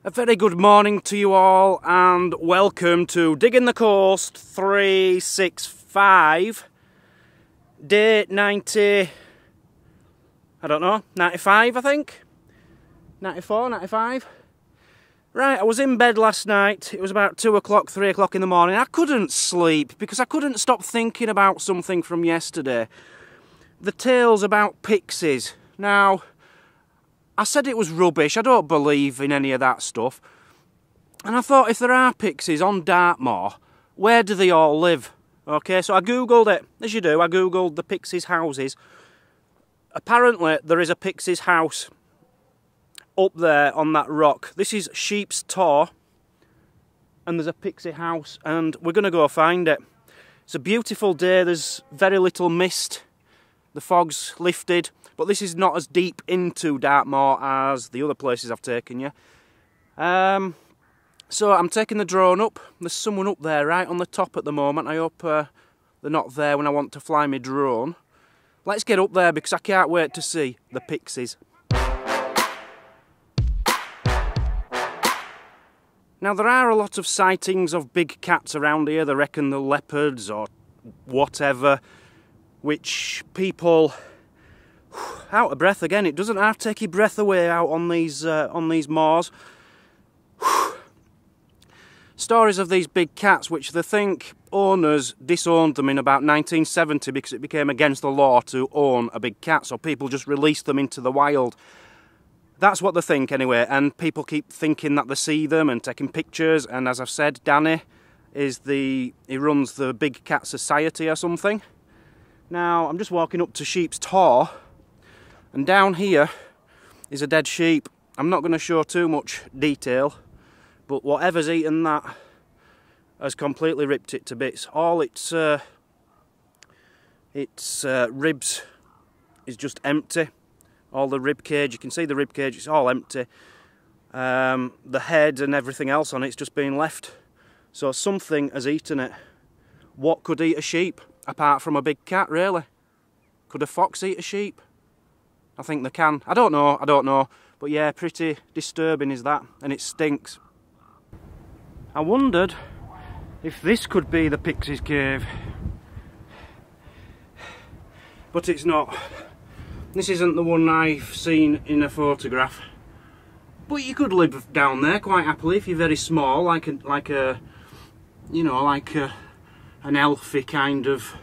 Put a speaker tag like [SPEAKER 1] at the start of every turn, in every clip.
[SPEAKER 1] A very good morning to you all and welcome to Digging the Coast 365, day 90, I don't know, 95 I think, 94, 95. Right, I was in bed last night, it was about 2 o'clock, 3 o'clock in the morning. I couldn't sleep because I couldn't stop thinking about something from yesterday. The tales about pixies. Now, I said it was rubbish, I don't believe in any of that stuff. And I thought, if there are pixies on Dartmoor, where do they all live? Okay, so I googled it, as you do, I googled the Pixies houses. Apparently there is a Pixies house up there on that rock. This is Sheep's Tor, and there's a Pixie house, and we're going to go find it. It's a beautiful day, there's very little mist, the fog's lifted. But this is not as deep into Dartmoor as the other places I've taken you. So I'm taking the drone up. There's someone up there right on the top at the moment. I hope they're not there when I want to fly my drone. Let's get up there because I can't wait to see the pixies. Now there are a lot of sightings of big cats around here. They reckon the leopards or whatever, which people... Out of breath again. It doesn't half take your breath away out on these moors. Stories of these big cats, which they think owners disowned them in about 1970 because it became against the law to own a big cat, so people just released them into the wild. That's what they think anyway, and people keep thinking that they see them and taking pictures. And as I've said, Danny he runs the Big Cat Society or something. Now I'm just walking up to Sheep's Tor. And down here is a dead sheep. I'm not going to show too much detail, but whatever's eaten that has completely ripped it to bits. All its ribs is just empty. All the rib cage, you can see the rib cage, it's all empty. The head and everything else on it's just been left. So something has eaten it. What could eat a sheep apart from a big cat, really? Could a fox eat a sheep? I think they can. I don't know. But yeah, pretty disturbing is that, and it stinks. I wondered if this could be the Pixies Cave. But it's not. This isn't the one I've seen in a photograph. But you could live down there quite happily if you're very small, like an elfy kind of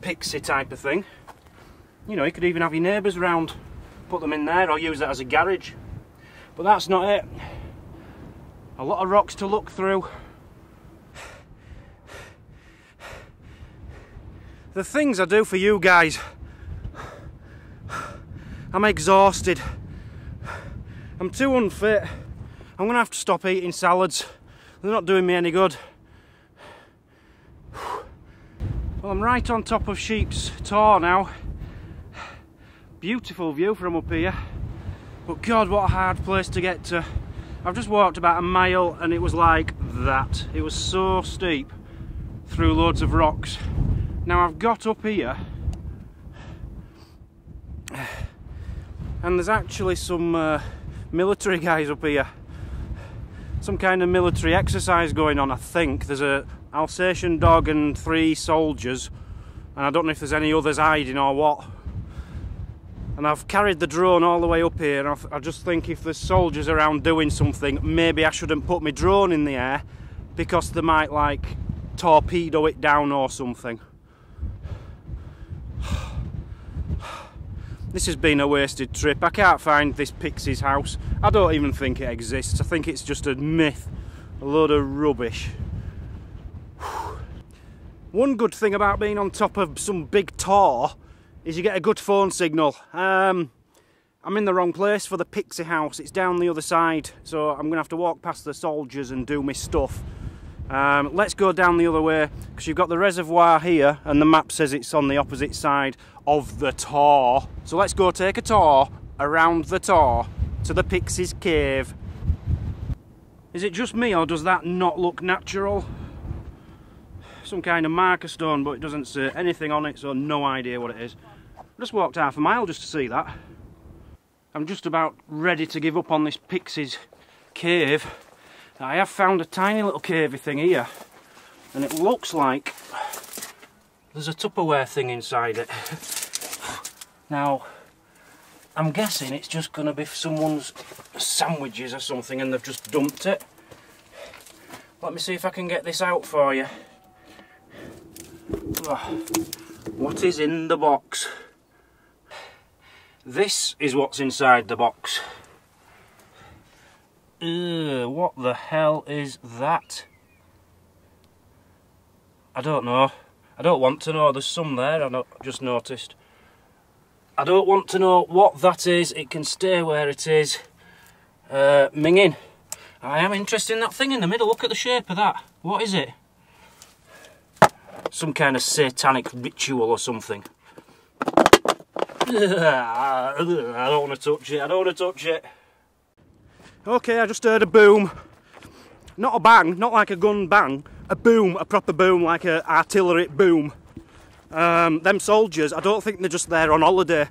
[SPEAKER 1] pixie type of thing. You know, you could even have your neighbours round, put them in there, or use it as a garage. But that's not it. A lot of rocks to look through. The things I do for you guys. I'm exhausted. I'm too unfit. I'm going to have to stop eating salads. They're not doing me any good. Well, I'm right on top of Sheep's Tor now. Beautiful view from up here, but God, what a hard place to get to. I've just walked about a mile and it was like that. It was so steep through loads of rocks. Now I've got up here and there's actually some military guys up here. Some kind of military exercise going on, I think. There's a Alsatian dog and 3 soldiers, and I don't know if there's any others hiding or what. And I've carried the drone all the way up here, and I just think if there's soldiers around doing something, maybe I shouldn't put my drone in the air because they might like torpedo it down or something. This has been a wasted trip. I can't find this Pixies house. I don't even think it exists. I think it's just a myth, a load of rubbish. One good thing about being on top of some big tor is you get a good phone signal. I'm in the wrong place for the Pixie house. It's down the other side, so I'm gonna have to walk past the soldiers and do my stuff. Let's go down the other way because you've got the reservoir here and the map says it's on the opposite side of the tor. So let's go take a tour around the tor to the Pixies Cave. Is it just me or does that not look natural? Some kind of marker stone, but it doesn't say anything on it, so no idea what it is. I just walked half a mile just to see that. I'm just about ready to give up on this Pixies cave. I have found a tiny little cavey thing here, and it looks like there's a Tupperware thing inside it. Now, I'm guessing it's just going to be someone's sandwiches or something and they've just dumped it. Let me see if I can get this out for you. Oh, what is in the box? This is what's inside the box. What the hell is that? I don't know. I don't want to know. There's some there, I just noticed. I don't want to know what that is. It can stay where it is. Minging. I am interested in that thing in the middle. Look at the shape of that. What is it? Some kind of satanic ritual or something. I don't want to touch it. I don't want to touch it. Okay, I just heard a boom. Not a bang, not like a gun bang. A boom, a proper boom, like an artillery boom. Them soldiers, I don't think they're just there on holiday.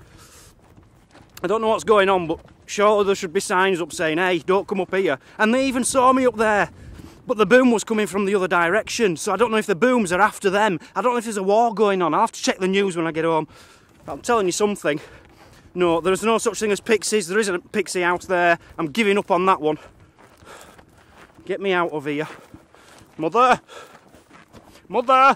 [SPEAKER 1] I don't know what's going on, but surely there should be signs up saying, hey, don't come up here. And they even saw me up there. But the boom was coming from the other direction, so I don't know if the booms are after them. I don't know if there's a war going on. I'll have to check the news when I get home. But I'm telling you something. No, there's no such thing as pixies. There isn't a pixie house there. I'm giving up on that one. Get me out of here. Mother! Mother!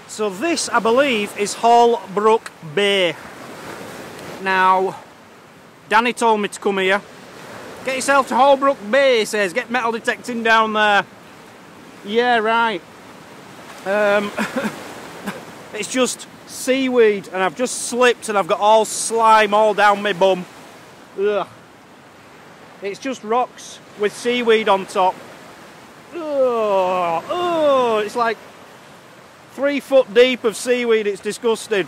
[SPEAKER 1] So this, I believe, is Holbrook Bay. Now, Danny told me to come here. Get yourself to Holbrook Bay, he says. Get metal detecting down there. Yeah, right. It's just seaweed, and I've just slipped and I've got all slime all down my bum. Ugh. It's just rocks with seaweed on top. Ugh. Ugh. It's like 3 foot deep of seaweed. It's disgusting.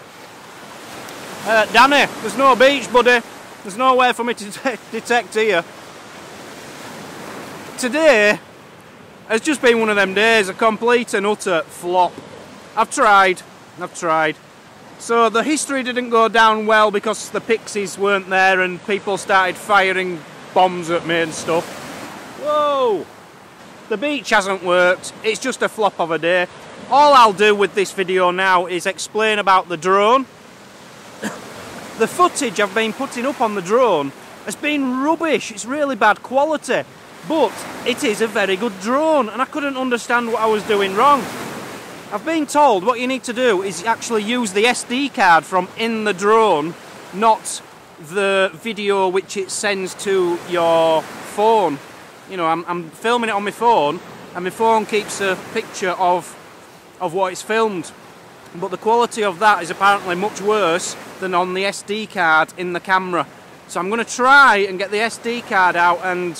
[SPEAKER 1] Danny, there's no beach, buddy. There's nowhere for me to detect here. Today has just been one of them days, a complete and utter flop. I've tried. So the history didn't go down well because the Pixies weren't there and people started firing bombs at me and stuff. Whoa! The beach hasn't worked. It's just a flop of a day. All I'll do with this video now is explain about the drone. The footage I've been putting up on the drone has been rubbish. It's really bad quality. But it is a very good drone and I couldn't understand what I was doing wrong. I've been told what you need to do is actually use the SD card from in the drone, not the video which it sends to your phone. You know, I'm filming it on my phone and my phone keeps a picture of what it's filmed. But the quality of that is apparently much worse than on the SD card in the camera. So I'm going to try and get the SD card out and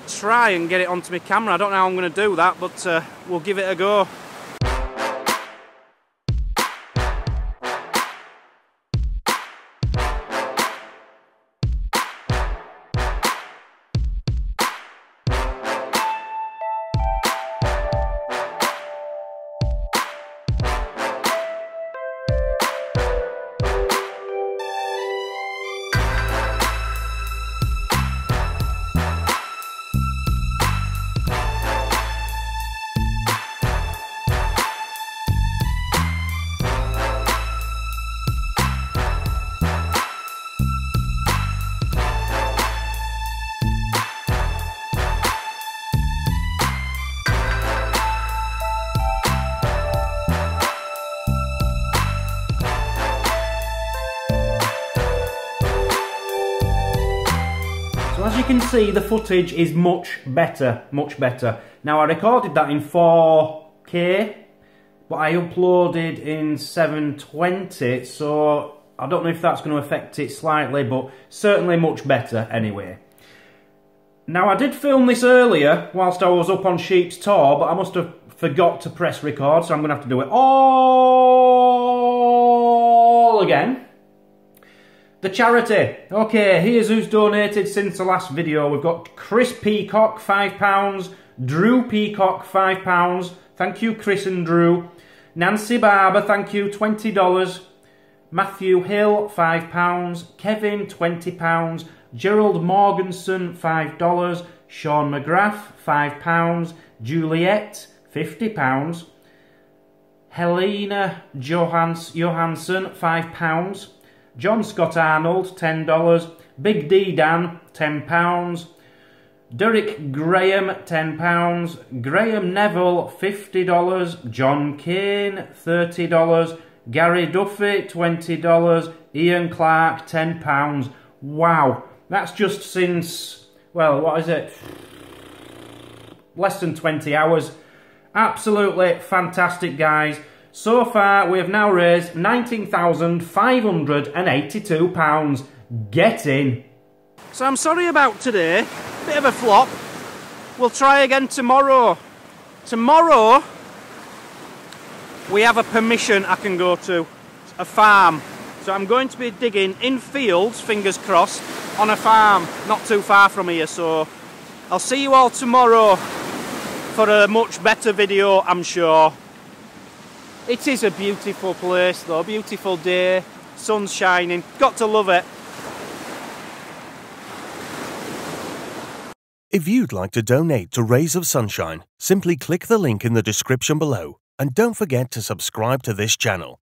[SPEAKER 1] try and get it onto my camera. I don't know how I'm going to do that, but we'll give it a go. As you can see, the footage is much better. Now I recorded that in 4K, but I uploaded in 720, so I don't know if that's going to affect it slightly, but certainly much better anyway. Now I did film this earlier whilst I was up on Sheep's Tor, but I must have forgot to press record, so I'm going to have to do it all again. The charity. Okay, here's who's donated since the last video. We've got Chris Peacock, £5. Drew Peacock, £5. Thank you, Chris and Drew. Nancy Barber, thank you, $20. Matthew Hill, £5. Kevin, £20. Gerald Morganson, $5. Sean McGrath, £5. Juliet, £50. Helena Johansson, £5. John Scott Arnold, $10. Big D Dan, £10. Derek Graham, £10. Graham Neville, $50. John Kane, $30. Gary Duffy, $20. Ian Clark, £10. Wow, that's just since, well, what is it? Less than 20 hours. Absolutely fantastic, guys. So far, we have now raised £19,582. Get in. So I'm sorry about today. Bit of a flop. We'll try again tomorrow. Tomorrow, we have a permission I can go to. A farm. So I'm going to be digging in fields, fingers crossed, on a farm. Not too far from here, so I'll see you all tomorrow for a much better video, I'm sure. It is a beautiful place though, beautiful day, sun's shining, got to love it.
[SPEAKER 2] If you'd like to donate to Rays of Sunshine, simply click the link in the description below and don't forget to subscribe to this channel.